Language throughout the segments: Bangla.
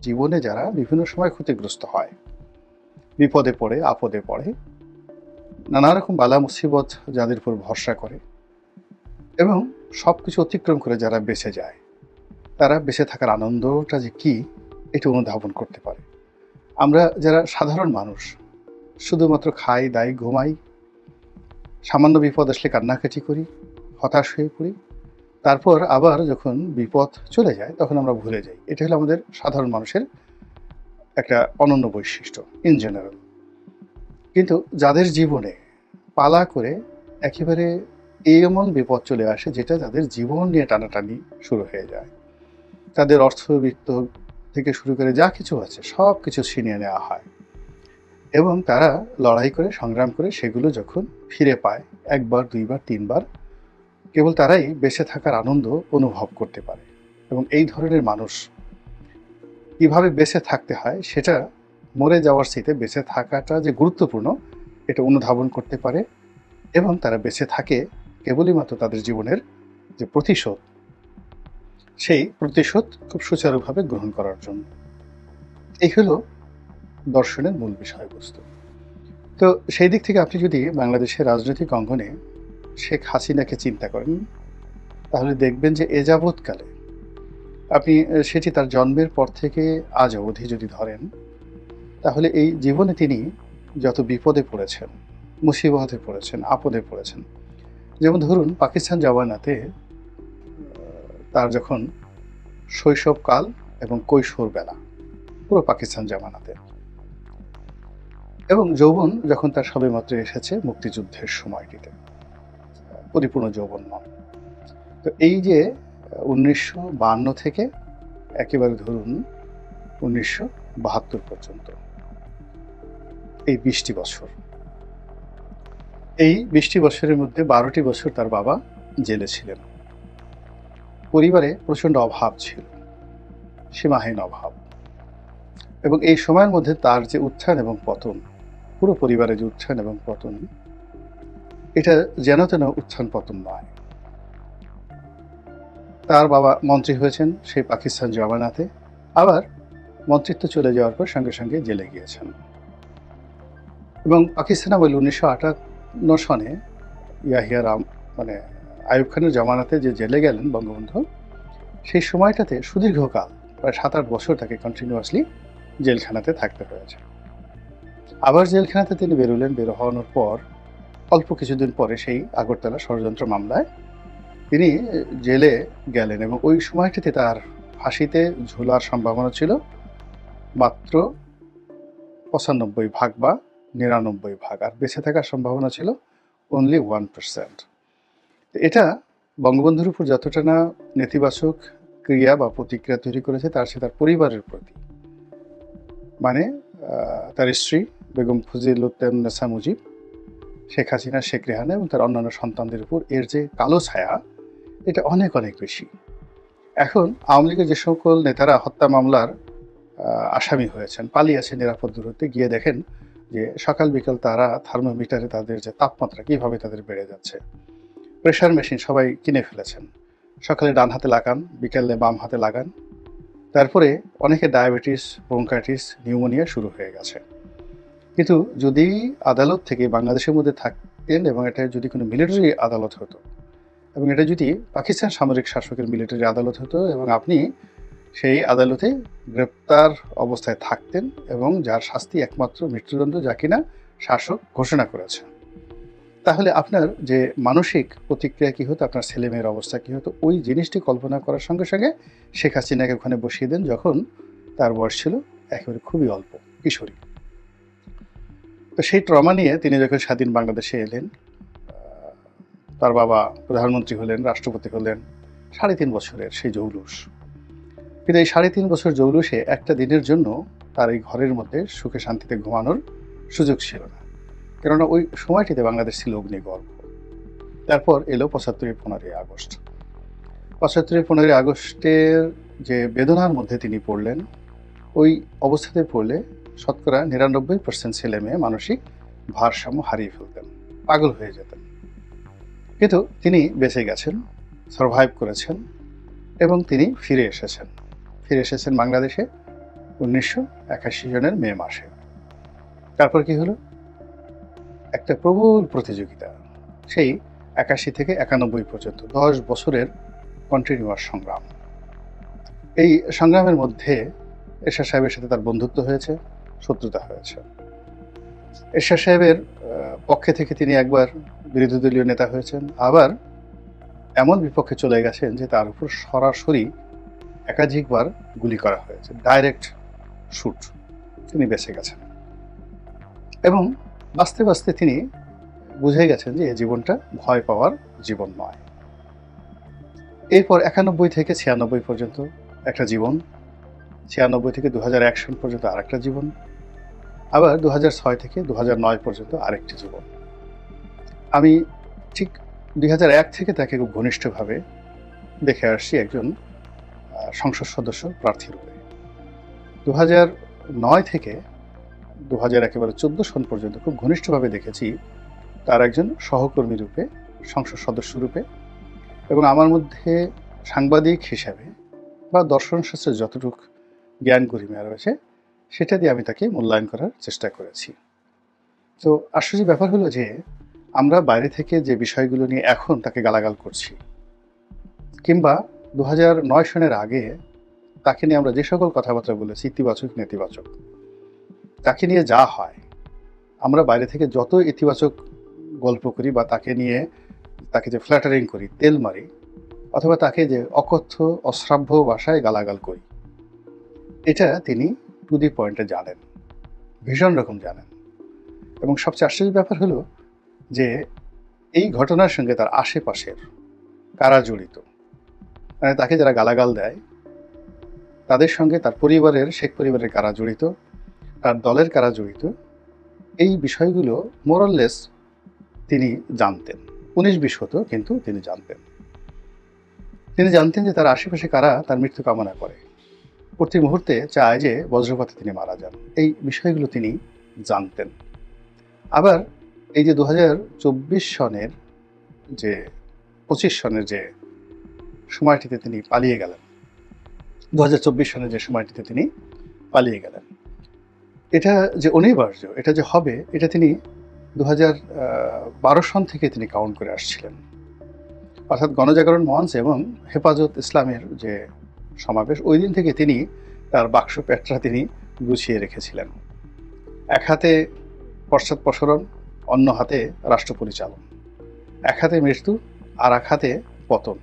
জীবনে যারা বিভিন্ন সময় ক্ষতিগ্রস্ত হয়, বিপদে পড়ে, আপদে পড়ে, নানা রকম বালা মুসিবত যাদের উপর ভরসা করে এবং সবকিছু অতিক্রম করে যারা বেঁচে যায়, তারা বেঁচে থাকার আনন্দটা যে কি এটা অনুধাবন করতে পারে। আমরা যারা সাধারণ মানুষ শুধুমাত্র খাই, দাই, ঘুমাই, সামান্য বিপদ আসলে কান্নাকাটি করি, হতাশ হয়ে পড়ি, তারপর আবার যখন বিপদ চলে যায় তখন আমরা ভুলে যাই। এটা হলো আমাদের সাধারণ মানুষের একটা অনন্য বৈশিষ্ট্য ইন জেনারেল। কিন্তু যাদের জীবনে পালা করে একেবারে এমন বিপদ চলে আসে যেটা তাদের জীবন নিয়ে টানাটানি শুরু হয়ে যায়, তাদের অর্থবিত্ত থেকে শুরু করে যা কিছু আছে সব কিছু ছিনিয়ে নেওয়া হয় এবং তারা লড়াই করে, সংগ্রাম করে সেগুলো যখন ফিরে পায় একবার, দুইবার, তিনবার, কেবল তারাই বেঁচে থাকার আনন্দ অনুভব করতে পারে। এবং এই ধরনের মানুষ কিভাবে বেঁচে থাকতে হয় সেটা মরে যাওয়ার চাইতে বেঁচে থাকাটা যে গুরুত্বপূর্ণ এটা অনুধাবন করতে পারে এবং তারা বেঁচে থাকে কেবলই মাত্র তাদের জীবনের যে প্রতিশোধ, সেই প্রতিশোধ খুব সুচারুভাবে গ্রহণ করার জন্য। এই হলো দর্শনের মূল বিষয়বস্তু। তো সেই দিক থেকে আপনি যদি বাংলাদেশের রাজনৈতিক অঙ্গনে শেখ হাসিনাকে চিন্তা করেন তাহলে দেখবেন যে এ যাবৎকালে আপনি সেটি তার জন্মের পর থেকে আজ অবধি যদি ধরেন তাহলে এই জীবনে তিনি যত বিপদে পড়েছেন, মুসিবতে পড়েছেন, আপদে পড়েছেন, যেমন ধরুন পাকিস্তান জামানাতে তার যখন শৈশবকাল এবং কৈশোর বেলা পুরো পাকিস্তান জামানাতে, এবং যৌবন যখন তার সবেমাত্র এসেছে মুক্তিযুদ্ধের সময়টিতে, পরিপূর্ণ যৌবন নন। তো এই যে 1952 থেকে একেবারে ধরুন 1972 পর্যন্ত এই 20টি বছর, এই 20টি বছরের মধ্যে 12টি বছর তার বাবা জেলে ছিলেন। পরিবারে প্রচণ্ড অভাব ছিল, সীমাহীন অভাব, এবং এই সময়ের মধ্যে তার যে উত্থান এবং পতন, পুরো পরিবারে যে উত্থান এবং পতন, এটা যেন তেন উত্থান পতন নয়। তার বাবা মন্ত্রী হয়েছেন সেই পাকিস্তান জামানাতে, আবার মন্ত্রিত্ব চলে যাওয়ার পর সঙ্গে সঙ্গে জেলে গিয়েছেন। এবং পাকিস্তান আমলে 1958 সনে ইয়াহিয়া মানে আইয়ুব খানের জামানাতে যে জেলে গেলেন বঙ্গবন্ধু, সেই সময়টাতে সুদীর্ঘকাল প্রায় 7-8 বছর তাকে কন্টিনিউয়াসলি জেলখানাতে থাকতে হয়েছে। আবার জেলখানাতে তিনি বেরোলেন, বের হওয়ানোর পর অল্প কিছুদিন পরে সেই আগরতলা ষড়যন্ত্র মামলায় তিনি জেলে গেলেন এবং ওই সময়টিতে তার ফাঁসিতে ঝোলার সম্ভাবনা ছিল মাত্র 95 ভাগ বা 99 ভাগ, আর বেঁচে থাকার সম্ভাবনা ছিল অনলি 1%। এটা বঙ্গবন্ধুর উপর যতটা না নেতিবাচক ক্রিয়া বা প্রতিক্রিয়া তৈরি করেছে তার সাথে তার পরিবারের প্রতি, মানে তার স্ত্রী বেগম ফজিলুন্নেসা মুজিব, শেখ হাসিনা, শেখ রেহানা এবং তার অন্যান্য সন্তানদের উপর এর যে কালো ছায়া এটা অনেক অনেক বেশি। এখন আওয়ামী লীগের যে সকল নেতারা হত্যা মামলার আসামি হয়েছেন, পালিয়েছে নিরাপদ দূরত্বে, গিয়ে দেখেন যে সকাল বিকাল তারা থার্মোমিটারে তাদের যে তাপমাত্রা কীভাবে তাদের বেড়ে যাচ্ছে। প্রেশার মেশিন সবাই কিনে ফেলেছেন, সকালে ডান হাতে লাগান, বিকালে বাম হাতে লাগান, তারপরে অনেকে ডায়াবেটিস, ব্রঙ্কাইটিস, নিউমোনিয়া শুরু হয়ে গেছে। কিন্তু যদি আদালত থেকে বাংলাদেশের মধ্যে থাকতেন এবং এটা যদি কোনো মিলিটারি আদালত হতো এবং এটা যদি পাকিস্তান সামরিক শাসকের মিলিটারি আদালত হতো এবং আপনি সেই আদালতে গ্রেপ্তার অবস্থায় থাকতেন এবং যার শাস্তি একমাত্র মৃত্যুদণ্ড, যা কিনা শাসক ঘোষণা করেছে, তাহলে আপনার যে মানসিক প্রতিক্রিয়া কী হতো, আপনার ছেলেমেয়ের অবস্থা কী হতো, ওই জিনিসটি কল্পনা করার সঙ্গে সঙ্গে শেখ হাসিনাকে ওখানে বসিয়ে দেন যখন তার বয়স ছিল একেবারে খুবই অল্প, কিশোরী। তো সেই ট্রমা নিয়ে তিনি যখন স্বাধীন বাংলাদেশে এলেন, তার বাবা প্রধানমন্ত্রী হলেন, রাষ্ট্রপতি হলেন, 3.5 বছরের সেই জৌলুস। কিন্তু এই 3.5 বছর জৌলুসে একটা দিনের জন্য তার এই ঘরের মধ্যে সুখে শান্তিতে ঘুমানোর সুযোগ ছিল না, কেননা ওই সময়টিতে বাংলাদেশ ছিল অগ্নিগর্ভ। তারপর এলো 75-15 আগস্ট। 75-15 আগস্টের যে বেদনার মধ্যে তিনি পড়লেন, ওই অবস্থাতে পড়লে শতকরা 99% ছেলে মেয়ে মানসিক ভারসাম্য হারিয়ে ফেলতেন, পাগল হয়ে যেতেন। কিন্তু তিনি বেঁচে গেছেন, সারভাইভ করেছেন এবং তিনি ফিরে এসেছেন বাংলাদেশে 1981 সনের মে মাসে। তারপর কি হলো, একটা প্রবল প্রতিযোগিতা, সেই 81 থেকে 91 পর্যন্ত 10 বছরের কন্টিনিউয়াস সংগ্রাম। এই সংগ্রামের মধ্যে এরশাদ সাহেবের সাথে তার বন্ধুত্ব হয়েছে, শত্রুতা হয়েছে। এরশাদ সাহেবের পক্ষে থেকে তিনি একবার বিরোধী দলীয় নেতা হয়েছেন, আবার এমন বিপক্ষে চলে গেছেন যে তার উপর সরাসরি একাধিকবার গুলি করা হয়েছে, ডাইরেক্ট শুট, তিনি বেঁচে গেছেন। এবং বাঁচতে বাঁচতে তিনি বুঝে গেছেন যে এই জীবনটা ভয় পাওয়ার জীবন নয়। এরপর 91 থেকে 96 পর্যন্ত একটা জীবন, 96 থেকে 2001 সন পর্যন্ত আরেকটা জীবন, আবার 2006 থেকে 2009 পর্যন্ত আরেকটি জীবন। আমি ঠিক 2001 থেকে তাকে খুব ঘনিষ্ঠভাবে দেখে আসছি একজন সংসদ সদস্য প্রার্থী রূপে। 2009 থেকে 2014 সন পর্যন্ত খুব ঘনিষ্ঠভাবে দেখেছি তার একজন সহকর্মী রূপে, সংসদ সদস্য রূপে, এবং আমার মধ্যে সাংবাদিক হিসাবে বা দর্শনশাস্ত্রের যতটুকু জ্ঞান গরিমা রয়েছে সেটা দিয়ে আমি তাকে মূল্যায়ন করার চেষ্টা করেছি। তো আশ্চর্য ব্যাপার হলো যে আমরা বাইরে থেকে যে বিষয়গুলো নিয়ে এখন তাকে গালাগাল করছি, কিংবা 2009 সনের আগে তাকে নিয়ে আমরা যে সকল কথাবার্তা বলেছি, ইতিবাচক নেতিবাচক, তাকে নিয়ে যা হয়, আমরা বাইরে থেকে যত ইতিবাচক গল্প করি বা তাকে নিয়ে তাকে যে ফ্ল্যাটারিং করি, তেল মারি, অথবা তাকে যে অকথ্য অশ্রাব্য ভাষায় গালাগাল করি, এটা তিনি টু দি পয়েন্টে জানেন, ভীষণ রকম জানেন। এবং সবচেয়ে আশ্চর্য ব্যাপার হলো যে এই ঘটনার সঙ্গে তার আশেপাশের কারা জড়িত, মানে তাকে যারা গালাগাল দেয় তাদের সঙ্গে তার পরিবারের, শেখ পরিবারের কারা জড়িত, তার দলের কারা জড়িত, এই বিষয়গুলো মোরাললেস তিনি জানতেন। 19-20 হতো, কিন্তু তিনি জানতেন। তিনি জানতেন যে তার আশেপাশে কারা তার মৃত্যু কামনা করে, প্রতি মুহূর্তে চায় যে বজ্রপাতে তিনি মারা যান, এই বিষয়গুলো তিনি জানতেন। আবার এই যে 2024 সনের যে 25 সনের যে সময়টিতে তিনি পালিয়ে গেলেন, 2024 সনের যে সময়টিতে তিনি পালিয়ে গেলেন, এটা যে অনিবার্য, এটা যে হবে, এটা তিনি 2012 সন থেকে তিনি কাউন্ট করে আসছিলেন। অর্থাৎ গণজাগরণ মঞ্চ এবং হেফাজত ইসলামের যে সমাবেশ, ওই দিন থেকে তিনি তার বাক্স পেটরা তিনি গুছিয়ে রেখেছিলেন। এক হাতে পশ্চাৎপসরণ, অন্য হাতে রাষ্ট্র পরিচালন, এক হাতে মৃত্যু আর এক হাতে পতন,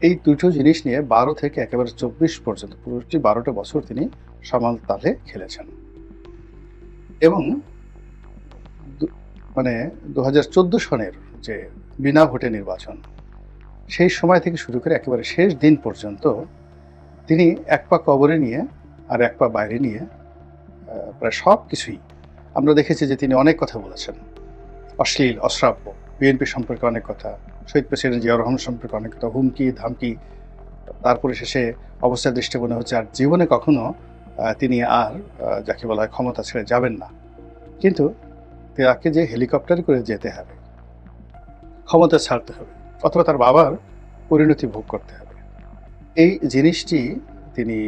এই দুটো জিনিস নিয়ে 12 থেকে একেবারে 24 পর্যন্ত পুরোটি 12টা বছর তিনি সমান তালে খেলেছেন। এবং মানে 2014 সনের যে বিনা ভোটে নির্বাচন, সেই সময় থেকে শুরু করে একেবারে শেষ দিন পর্যন্ত তিনি এক পা কবরে নিয়ে আর এক পা বাইরে নিয়ে প্রায় সব কিছুই আমরা দেখেছি যে তিনি অনেক কথা বলেছেন, অশ্লীল, অশ্রাব্য, বিএনপি সম্পর্কে অনেক কথা, শহীদ প্রেসিডেন্ট জিয়াউর রহমান সম্পর্কে অনেক কথা, হুমকি ধামকি, তারপরে শেষে অবস্থার দৃষ্টি মনে হচ্ছে আর জীবনে কখনো তিনি আর যাকে বলা হয় ক্ষমতা ছেড়ে যাবেন না, কিন্তু তাকে যে হেলিকপ্টারে করে যেতে হবে, ক্ষমতা ছাড়তে হবে, অথবা তার বাবার পরিণতি ভোগ করতে হবে, এই জিনিসটি তিনি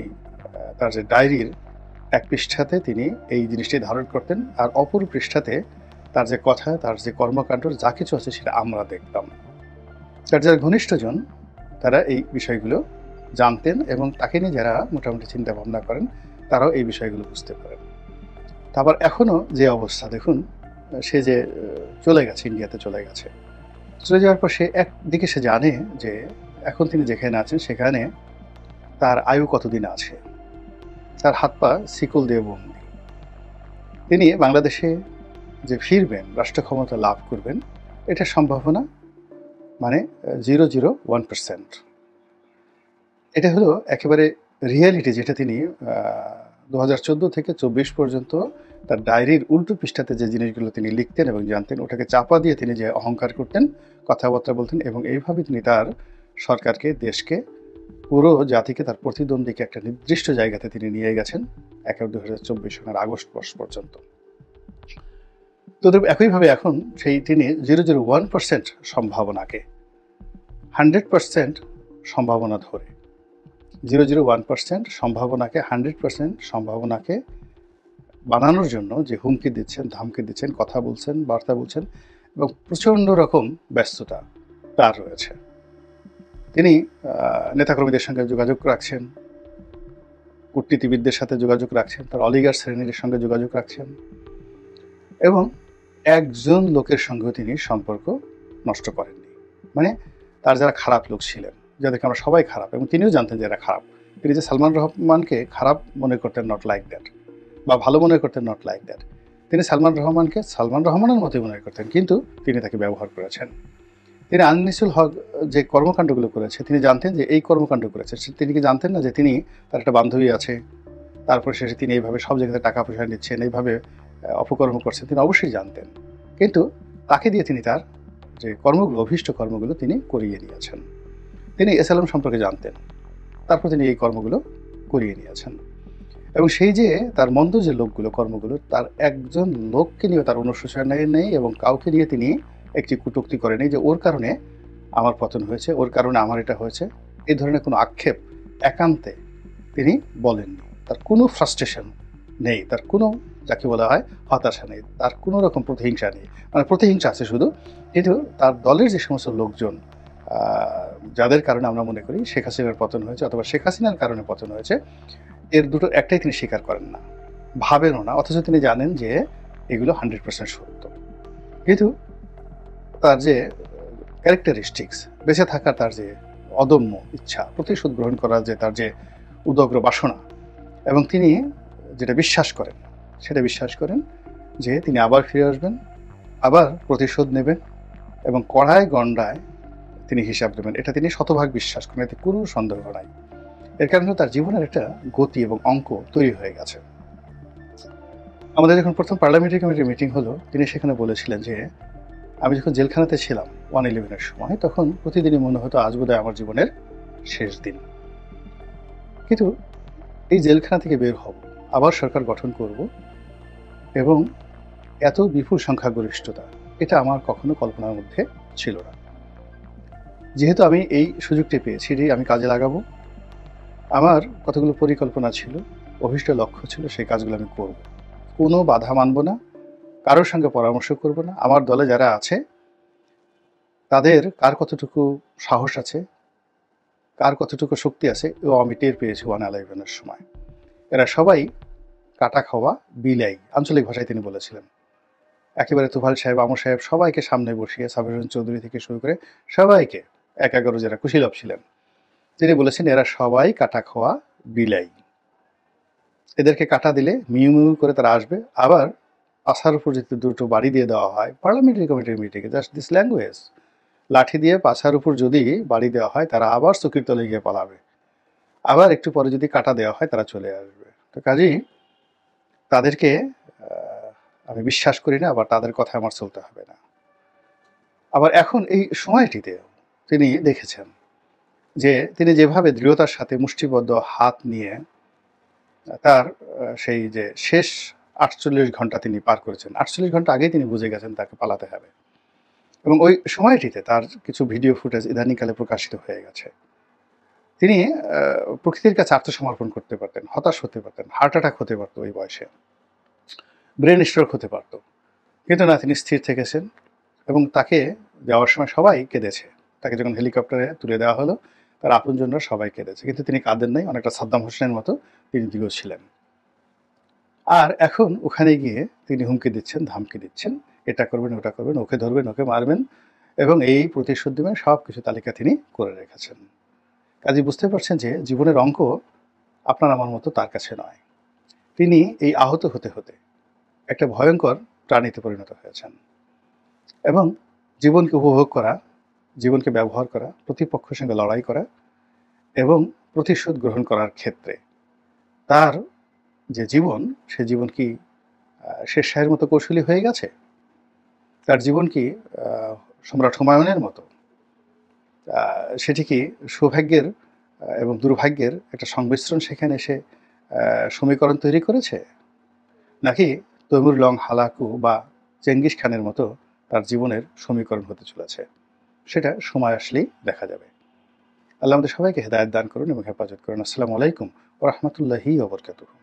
তার যে ডায়েরির এক পৃষ্ঠাতে তিনি এই জিনিসটি ধারণ করতেন, আর অপর পৃষ্ঠাতে তার যে কথা, তার যে কর্মকাণ্ড, যা কিছু আছে সেটা আমরা দেখতাম। তার যারা ঘনিষ্ঠজন তারা এই বিষয়গুলো জানতেন, এবং তাকে নিয়ে যারা মোটামুটি চিন্তা ভাবনা করেন তারাও এই বিষয়গুলো বুঝতে পারেন। তারপর এখনও যে অবস্থা দেখুন, সে যে চলে গেছে, ইন্ডিয়াতে চলে গেছে, চলে যাওয়ার পর সে একদিকে সে জানে যে এখন তিনি যেখানে আছেন সেখানে তার আয়ু কতদিন আছে, তার হাত পা শিকল দিয়ে বন্দি। তিনি বাংলাদেশে যে ফিরবেন, রাষ্ট্র ক্ষমতা লাভ করবেন, এটা সম্ভাবনা মানে 0.01%। এটা হলো একেবারে রিয়ালিটি, যেটা তিনি 2014 থেকে 24 পর্যন্ত তার ডায়েরির উল্টো পৃষ্ঠাতে যে জিনিসগুলো তিনি লিখতেন এবং জানতেন, ওটাকে চাপা দিয়ে তিনি যে অহংকার করতেন, কথাবার্তা বলতেন, এবং এইভাবে তিনি তার সরকারকে, দেশকে, পুরো জাতিকে, তার প্রতিদ্বন্দ্বীকে একটা নির্দিষ্ট জায়গাতে তিনি নিয়ে গেছেন একেবারে 2024 সনের আগস্ট মাস পর্যন্ত। তো একইভাবে এখন সেই তিনি 0.01% সম্ভাবনাকে 100% সম্ভাবনা ধরে 0.01% সম্ভাবনাকে 100% সম্ভাবনাকে বানানোর জন্য যে হুমকি দিচ্ছেন, ধামকি দিচ্ছেন, কথা বলছেন, বার্তা বলছেন এবং প্রচণ্ড রকম ব্যস্ততা তার রয়েছে। তিনি নেতাকর্মীদের সঙ্গে যোগাযোগ রাখছেন, কূটনীতিবিদদের সাথে যোগাযোগ রাখছেন, তার অলিগার শ্রেণীর সঙ্গে যোগাযোগ রাখছেন এবং একজন লোকের সঙ্গেও তিনি সম্পর্ক নষ্ট করেননি। মানে তার যারা খারাপ লোক ছিলেন, যাদেরকে আমরা সবাই খারাপ, এবং তিনিও জানতেন যে এরা খারাপ, তিনি যে সালমান রহমানকে খারাপ মনে করতেন, নট লাইক দ্যাট, বা ভালো মনে করতেন, নট লাইক দ্যাট, তিনি সালমান রহমানকে সালমান রহমানের মতোই মনে করতেন, কিন্তু তিনি তাকে ব্যবহার করেছেন। তিনি আনিসুল হক যে কর্মকাণ্ডগুলো করেছে, তিনি জানতেন যে এই কর্মকাণ্ড করেছে, তিনি কি জানতেন না যে তিনি, তার একটা বান্ধবী আছে, তারপর শেষে তিনি এইভাবে সব জায়গাতে টাকা পয়সা নিচ্ছেন, এইভাবে অপকর্ম করছেন, তিনি অবশ্যই জানতেন। কিন্তু তাকে দিয়ে তিনি তার যে কর্মগুলো, অভীষ্ট কর্মগুলো তিনি করিয়ে নিয়েছেন। তিনি এসএলএম সম্পর্কে জানতেন, তারপর তিনি এই কর্মগুলো করিয়ে নিয়েছেন। এবং সেই যে তার মন্দ যে লোকগুলো, কর্মগুলো, তার একজন লোককে নিয়ে তার অনুশোচনা নেই এবং কাউকে নিয়ে তিনি একটি কটূক্তি করেনি যে ওর কারণে আমার পতন হয়েছে, ওর কারণে আমার এটা হয়েছে, এই ধরনের কোনো আক্ষেপ একান্তে তিনি বলেননি। তার কোনো ফ্রাস্ট্রেশন নেই, তার কোনো, যাকে বলা হয়, হতাশা নেই, তার কোনো রকম প্রতিহিংসা নেই। মানে প্রতিহিংসা আছে শুধু, কিন্তু তার দলের যে সমস্ত লোকজন যাদের কারণে আমরা মনে করি শেখ হাসিনার পতন হয়েছে অথবা শেখ হাসিনার কারণে পতন হয়েছে, এর দুটো একটাই তিনি স্বীকার করেন না, ভাবেনও না, অথচ তিনি জানেন যে এগুলো 100% সত্য। কিন্তু তার যে ক্যারেক্টারিস্টিক্স, বেঁচে থাকার তার যে অদম্য ইচ্ছা, প্রতিশোধ গ্রহণ করার যে তার যে উদগ্র বাসনা, এবং তিনি যেটা বিশ্বাস করেন, সেটা বিশ্বাস করেন যে তিনি আবার ফিরে আসবেন, আবার প্রতিশোধ নেবেন এবং কড়ায় গণ্ডায় তিনি হিসাব দেবেন, এটা তিনি শতভাগ বিশ্বাস করেন, এতে কোনো সন্দেহ নাই। এর কারণে তার জীবনের একটা গতি এবং অঙ্ক তৈরি হয়ে গেছে। আমাদের যখন প্রথম পার্লামেন্টারি কমিটির মিটিং হলো, তিনি সেখানে বলেছিলেন যে আমি যখন জেলখানাতে ছিলাম 111-এর সময়, তখন প্রতিদিনই মনে হতো আজ বোধহয় আমার জীবনের শেষ দিন। কিন্তু এই জেলখানা থেকে বের হব, আবার সরকার গঠন করব, এবং এত বিপুল সংখ্যাগরিষ্ঠতা, এটা আমার কখনো কল্পনার মধ্যে ছিল না। যেহেতু আমি এই সুযোগটি পেয়েছি, আমি কাজে লাগাবো, আমার কতগুলো পরিকল্পনা ছিল, অভীষ্ট লক্ষ্য ছিল, সেই কাজগুলো আমি করব, কোনো বাধা মানব না, কারোর সঙ্গে পরামর্শ করব না। আমার দলে যারা আছে তাদের কার কতটুকু সাহস আছে, কার কতটুকু শক্তি আছে, ও আমি টের পেয়েছি 111-এর সময়। এরা সবাই কাটা খাওয়া বিলাই, আঞ্চলিক ভাষায় তিনি বলেছিলেন। একেবারে তুফাল সাহেব, আমর সাহেব, সবাইকে সামনে বসিয়ে, সাবির হোসেন চৌধুরী থেকে শুরু করে সবাইকে, 11 যারা কুশীলব ছিলেন, তিনি বলেছেন এরা সবাই কাটা খাওয়া বিলাই, এদেরকে কাটা দিলে মিউ মিউ করে তারা আসবে, আবার পাছার উপর যদি দুটো বাড়ি দিয়ে দেওয়া হয় পার্লামেন্টারি কমিটির মিটিংয়ে, জাস্ট দিস ল্যাঙ্গুয়েজ, লাঠি দিয়ে পাছার উপর যদি বাড়ি দেওয়া হয় তারা আবার চকির তলে গিয়ে পালাবে, আবার একটু পরে যদি কাটা দেওয়া হয় তারা চলে আসবে। তো কাজেই তাদেরকে আমি বিশ্বাস করি না, আবার তাদের কথা আমার চলতে হবে না। আবার এখন এই সময়টিতে তিনি দেখেছেন যে তিনি যেভাবে দৃঢ়তার সাথে মুষ্টিবদ্ধ হাত নিয়ে তার সেই যে শেষ 48 ঘন্টা তিনি পার করেছেন, 48 ঘন্টা আগেই তিনি বুঝে গেছেন তাকে পালাতে হবে, এবং ওই সময়টিতে তার কিছু ভিডিও ফুটেজ ইদানিংকালে প্রকাশিত হয়ে গেছে। তিনি প্রকৃতির কাছে আত্মসমর্পণ করতে পারতেন, হতাশ হতে পারতেন, হার্ট অ্যাটাক হতে পারতো ওই বয়সে, ব্রেন স্ট্রোক হতে পারতো, কিন্তু না, তিনি স্থির থেকেছেন। এবং তাকে যাওয়ার সময় সবাই কেঁদেছে, তাকে যখন হেলিকপ্টারে তুলে দেওয়া হলো তার আপনজনরা সবাই কেঁদেছে, কিন্তু তিনি কাঁদেন নাই, অনেকটা সাদ্দাম হোসেনের মতো তিনি দৃঢ় ছিলেন। আর এখন ওখানে গিয়ে তিনি হুমকি দিচ্ছেন, ধামকি দিচ্ছেন, এটা করবেন, ওটা করবেন, ওকে ধরবেন, ওকে মারবেন, এবং এই প্রতিশোধ দেবেন, সব কিছু তালিকা তিনি করে রেখেছেন। কাজে বুঝতে পারছেন যে জীবনের অঙ্ক আপনার আমার মতো তার কাছে নয়। তিনি এই আহত হতে হতে একটা ভয়ঙ্কর প্রাণীতে পরিণত হয়েছেন, এবং জীবনকে উপভোগ করা, জীবনকে ব্যবহার করা, প্রতিপক্ষের সঙ্গে লড়াই করা এবং প্রতিশোধ গ্রহণ করার ক্ষেত্রে তার যে জীবন, সে জীবন কি শের শাহের মতো কৌশলী হয়ে গেছে? তার জীবন কি সম্রাট হুমায়ুনের মতো? সেটি কি সৌভাগ্যের এবং দুর্ভাগ্যের একটা সংমিশ্রণ সেখানে এসে সমীকরণ তৈরি করেছে? নাকি তৈমুর লং হালাকু বা চেঙ্গিস খানের মতো তার জীবনের সমীকরণ হতে চলেছে? সেটা সময় আসলেই দেখা যাবে। আল্লাহ আমাদের সবাইকে হেদায়েত দান করুন এবং হেফাজত করুন। আসসালামু আলাইকুম ওয়া রাহমাতুল্লাহি ওয়া বারাকাতুহু।